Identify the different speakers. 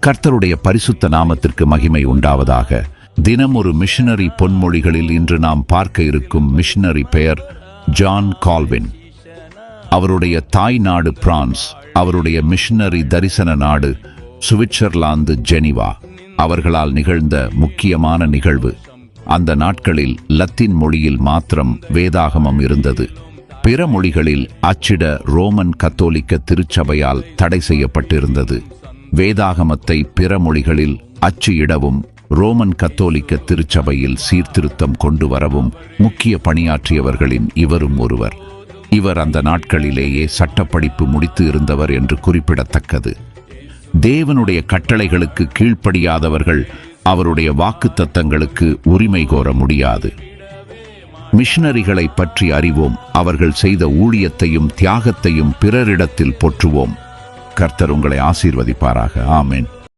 Speaker 1: கர்த்தருடைய பரிசுத்த நாமத்திற்கு மகிமை உண்டாவதாக. தினம் ஒரு மிஷனரி பொன்மொழிகளில் இன்று நாம் பார்க்க இருக்கும் மிஷனரி பெயர் ஜான் கால்வின். அவருடைய தாய் நாடு பிரான்ஸ், அவருடைய மிஷனரி தரிசன நாடு சுவிட்சர்லாந்து ஜெனிவா. அவர்களால் நிகழ்ந்த முக்கியமான நிகழ்வு, அந்த நாட்களில் லத்தீன் மொழியில் மாத்திரம் வேதாகமம் இருந்தது. பிற மொழிகளில் அச்சிட ரோமன் கத்தோலிக்க திருச்சபையால் தடை செய்யப்பட்டிருந்தது. வேதாகமத்தை பிற மொழிகளில் அச்சு இடவும் ரோமன் கத்தோலிக்க திருச்சபையில் சீர்திருத்தம் கொண்டு வரவும் முக்கிய பணியாற்றியவர்களின் இவரும் ஒருவர். இவர் அந்த நாட்களிலேயே சட்டப்படிப்பு முடித்து இருந்தவர் என்று குறிப்பிடத்தக்கது. தேவனுடைய கட்டளைகளுக்கு கீழ்ப்படியாதவர்கள் அவருடைய வாக்குத்தத்தங்களுக்கு உரிமை கோர முடியாது. மிஷனரிகளை பற்றி அறிவோம், அவர்கள் செய்த ஊழியத்தையும் தியாகத்தையும் பிறரிடத்தில் போற்றுவோம். கர்த்தர் உங்களை ஆசீர்வதிப்பாராக. ஆமென்.